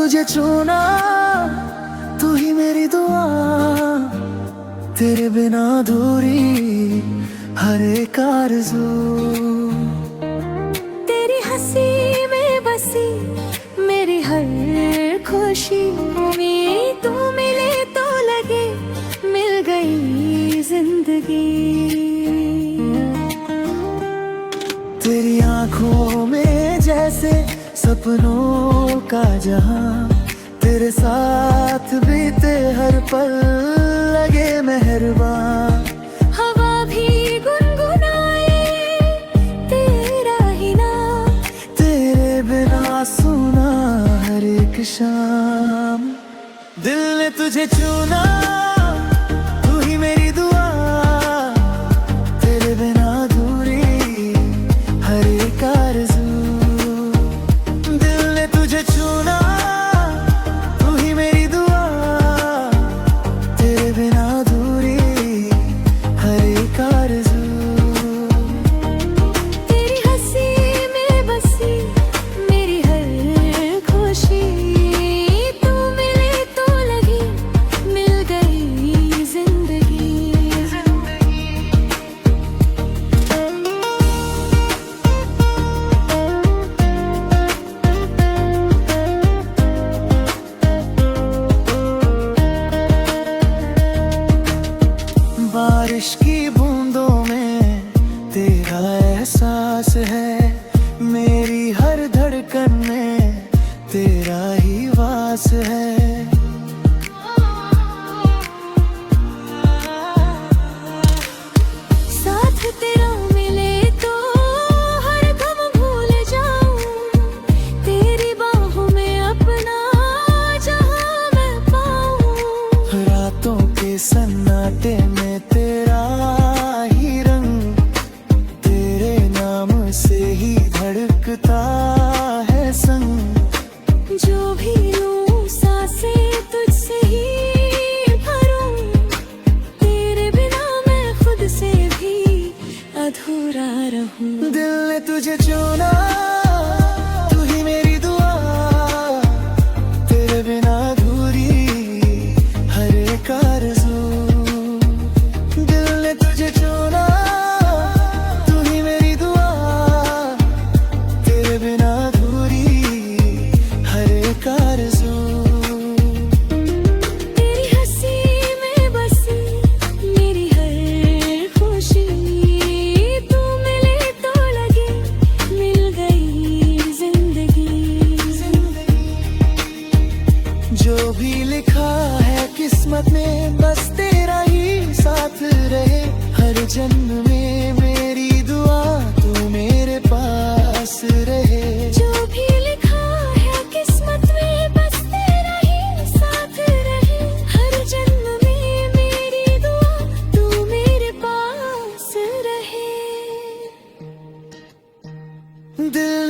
तुझे चुना, तू ही मेरी दुआ, तेरे बिना अधूरी हर एक आरज़ू। तेरी हंसी में बसी मेरी हर खुशी, तू मिले तो लगे मिल गई जिंदगी। तेरी आंखों में जैसे सपनों का जहां, तेरे साथ बीते हर पल लगे मेहरबान। हवा भी गुनगुनाए तेरा ही नाम, तेरे बिना सुना हर एक शाम। दिल ने तुझे चुना, तू ही मेरी दुआ, तेरे बिना अधूरी हर एक आरज़ू। दिल ने तुझे चुना, तू ही मेरी दुआ, तेरे बिना अधूरी हर एक आरज़ू। तेरी हंसी में बसी मेरी हर खुशी, तू मिले तो लगी मिल गई जिंदगी। बारिश की बूंदों में तेरा एहसास है, मेरी हर धड़कन में तेरा ही वास है। साथ तेरा मिले तो हर गम भूल जाऊं, तेरी बाहों में अपना जहां मैं पाऊं। रातों के सन्नाटे में तेरा ही रंग, तेरे नाम से ही धड़कता है संग। जो भी लूं सांसें तुझसे ही भरूं, तेरे बिना मैं खुद से भी अधूरा रहूं। दिल ने तुझे चुना, तू ही मेरी दुआ, तेरे बिना अधूरी हर एक आरज़ू। दिल ने तुझे चुना, तू ही मेरी दुआ, तेरे बिना अधूरी हर एक आरज़ू। तेरी हंसी में बसी मेरी हर खुशी, तू मिले तो लगे मिल गई जिंदगी। जो भी लिखा है किस्मत में, बस तेरा ही साथ रहे हर जन्म में।